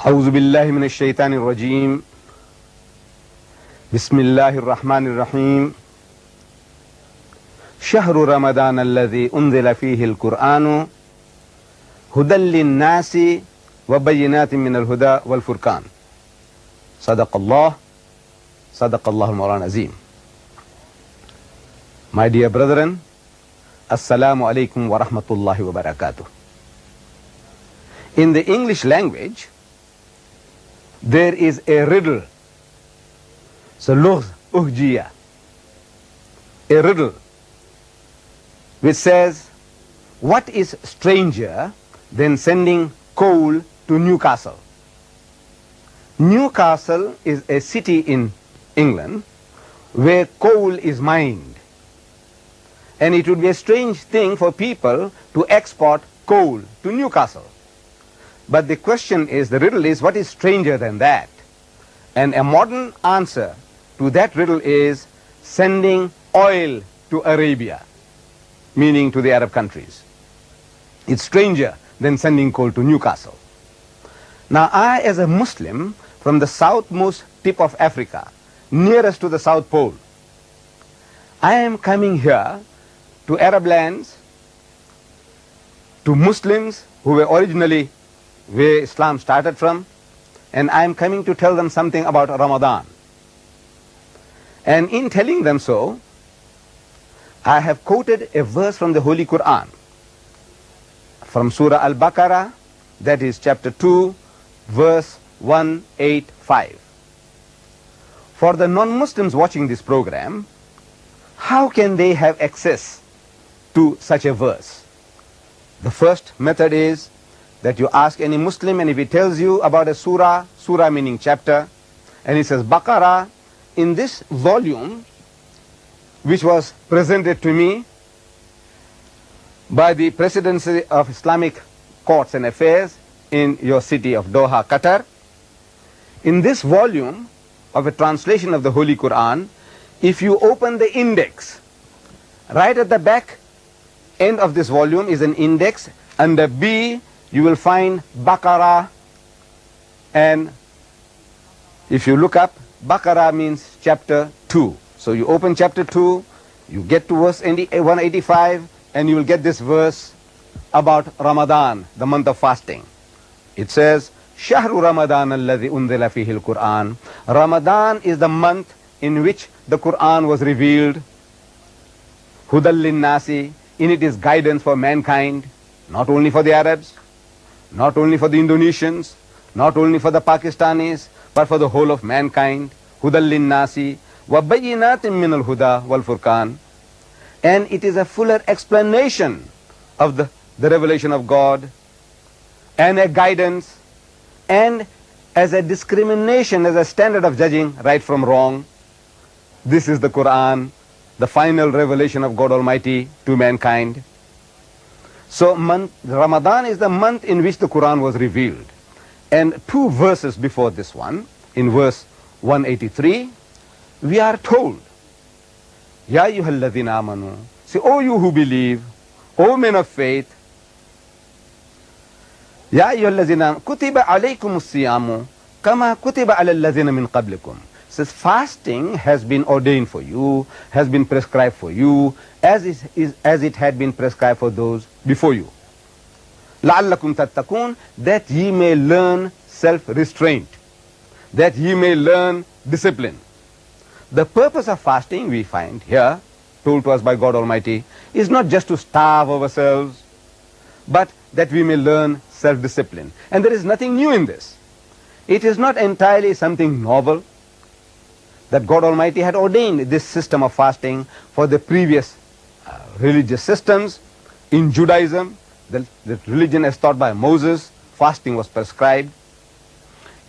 أعوذ بالله من الشيطان الرجيم بسم الله الرحمن الرحيم شهر رمضان الذي أنزل فيه القرآن هدى للناس وبينات من الهدى والفرقان صدق الله المولى العظيم. My dear brethren, Assalamu alaikum wa rahmatullahi wa barakatuh. In the English language, there is a riddle, so lugh uhjiya, a riddle which says, what is stranger than sending coal to Newcastle? Newcastle is a city in England where coal is mined, and it would be a strange thing for people to export coal to Newcastle. But the question is, the riddle is, what is stranger than that? And a modern answer to that riddle is sending oil to Arabia, meaning to the Arab countries. It's stranger than sending coal to Newcastle. Now, I, as a Muslim from the southmost tip of Africa, nearest to the South Pole, I am coming here to Arab lands, to Muslims who were originally where Islam started from, and I am coming to tell them something about Ramadan. And in telling them so, I have quoted a verse from the Holy Quran, from Surah Al-Baqarah, that is chapter 2, verse 185. For the non-Muslims watching this program, how can they have access to such a verse? The first method is that you ask any Muslim, and if he tells you about a surah meaning chapter, and he says Baqarah, in this volume, which was presented to me by the Presidency of Islamic Courts and Affairs in your city of Doha, Qatar, in this volume of a translation of the Holy Quran, if you open the index, right at the back end of this volume is an index. Under B, you will find Baqarah, and if you look up, Baqarah means chapter 2. So you open chapter 2, you get to verse 185, and you will get this verse about Ramadan, the month of fasting. It says, Shahru Ramadan alladhi unzila fihi al-Quran. Ramadan is the month in which the Quran was revealed. Hudal lin-nasi, in it is guidance for mankind, not only for the Arabs, not only for the Indonesians, not only for the Pakistanis, but for the whole of mankind. Hudal lin-nasi wa bayyinatin min al-huda wal furqan. And it is a fuller explanation of the revelation of God, and a guidance, and as a discrimination, as a standard of judging right from wrong. This is the Quran, the final revelation of God Almighty to mankind. So Ramadan is the month in which the Quran was revealed. And two verses before this one, in verse 183, we are told, Ya ayyuhalladhina amanu, say, O you who believe, O men of faith, Ya ayyuhalladhina kutiba alaykum as-siyamu kama kutiba ala alladhina min qablikum. Says fasting has been ordained for you, has been prescribed for you, as it had been prescribed for those before you. لَعَلَّكُمْ تَتَّقُونَ, that ye may learn self-restraint, that ye may learn discipline. The purpose of fasting, we find here, told to us by God Almighty, is not just to starve ourselves, but that we may learn self-discipline. And there is nothing new in this. It is not entirely something novel, that God Almighty had ordained this system of fasting for the previous religious systems. In Judaism, the religion as taught by Moses, fasting was prescribed.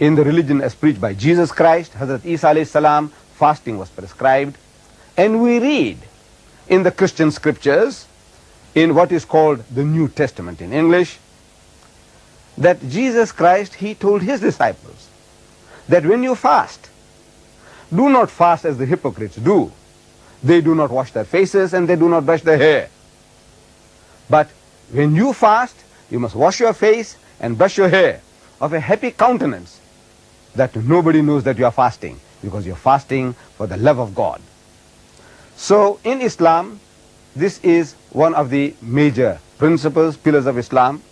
In the religion as preached by Jesus Christ, Hazrat Isa alayhi salam, fasting was prescribed. And we read in the Christian scriptures, in what is called the New Testament in English, that Jesus Christ, he told his disciples that when you fast, do not fast as the hypocrites do. They do not wash their faces and they do not brush their hair. But when you fast, you must wash your face and brush your hair. of a happy countenance that nobody knows that you are fasting, because you are fasting for the love of God. So in Islam, this is one of the major principles, pillars of Islam.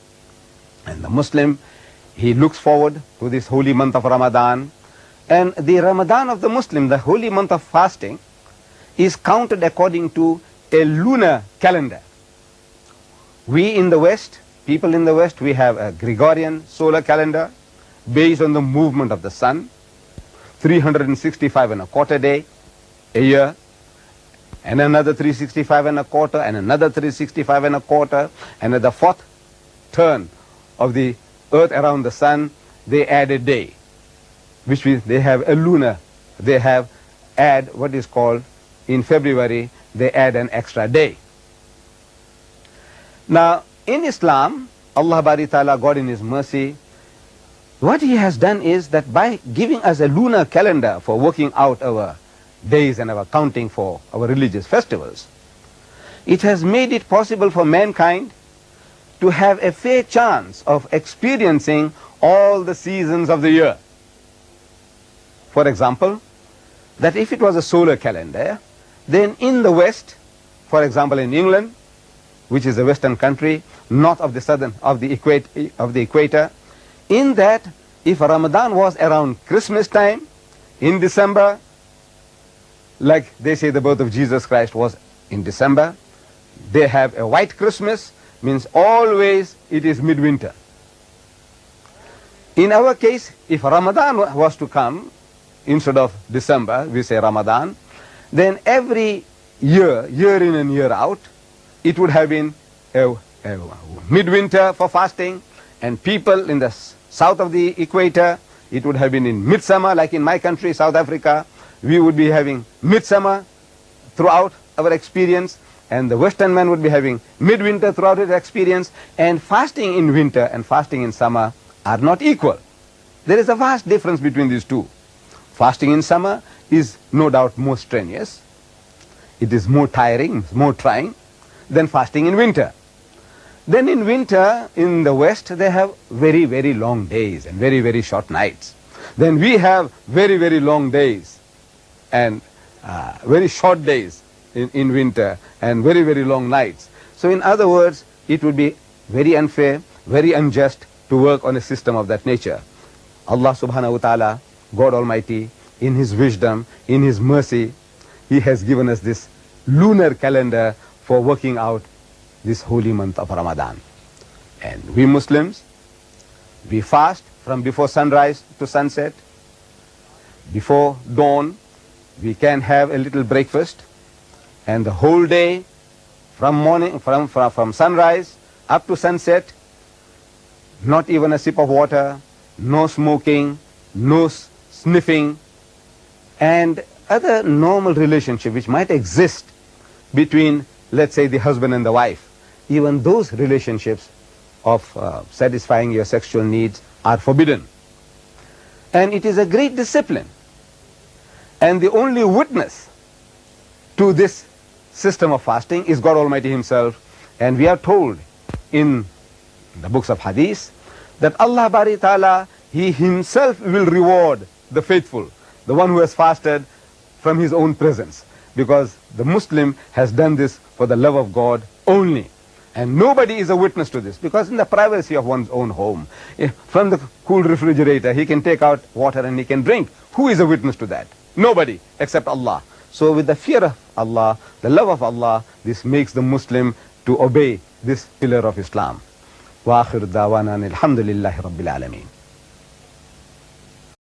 And the Muslim, he looks forward to this holy month of Ramadan. And the Ramadan of the Muslim, the holy month of fasting, is counted according to a lunar calendar. We in the West, people in the West, we have a Gregorian solar calendar based on the movement of the sun, 365 and a quarter day a year, and another 365 and a quarter, and another 365 and a quarter, and at the fourth turn of the earth around the sun, they add a day, which means they have a lunar, they have add what is called, in February, they add an extra day. Now, in Islam, Allah Bari Ta'ala, God in His mercy, what He has done is that by giving us a lunar calendar for working out our days and our counting for our religious festivals, it has made it possible for mankind to have a fair chance of experiencing all the seasons of the year. For example, that if it was a solar calendar, then in the West, for example in England, which is a Western country, north of the southern of the equator, in that if Ramadan was around Christmas time, in December, like they say the birth of Jesus Christ was in December, they have a white Christmas, means always it is midwinter. In our case, if Ramadan was to come, instead of December, we say Ramadan, then every year, year in and year out, it would have been a midwinter for fasting, and people in the south of the equator, it would have been in midsummer, like in my country, South Africa, we would be having midsummer throughout our experience, and the Western man would be having midwinter throughout his experience, and fasting in winter and fasting in summer are not equal. There is a vast difference between these two. Fasting in summer is no doubt more strenuous, it is more tiring, more trying than fasting in winter. Then in winter, in the West, they have very, very long days and very, very short nights. Then we have very, very long days and very short days in winter and very, very long nights. So in other words, it would be very unfair, very unjust to work on a system of that nature. Allah subhanahu wa ta'ala, God Almighty, in His wisdom, in His mercy, He has given us this lunar calendar for working out this holy month of Ramadan. And we Muslims, we fast from before sunrise to sunset. Before dawn, we can have a little breakfast, and the whole day, from morning, from sunrise up to sunset, not even a sip of water, no smoking, no sniffing, and other normal relationship which might exist between, let's say, the husband and the wife. Even those relationships of satisfying your sexual needs are forbidden. And it is a great discipline. And the only witness to this system of fasting is God Almighty Himself. And we are told in the books of Hadith that Allah Bari Ta'ala, He Himself will reward the faithful, the one who has fasted from his own presence, because the Muslim has done this for the love of God only. And nobody is a witness to this, because in the privacy of one's own home, from the cool refrigerator, he can take out water and he can drink. Who is a witness to that? Nobody except Allah. So with the fear of Allah, the love of Allah, this makes the Muslim to obey this pillar of Islam. Wa akhir dawana alhamdulillahi rabbil alameen.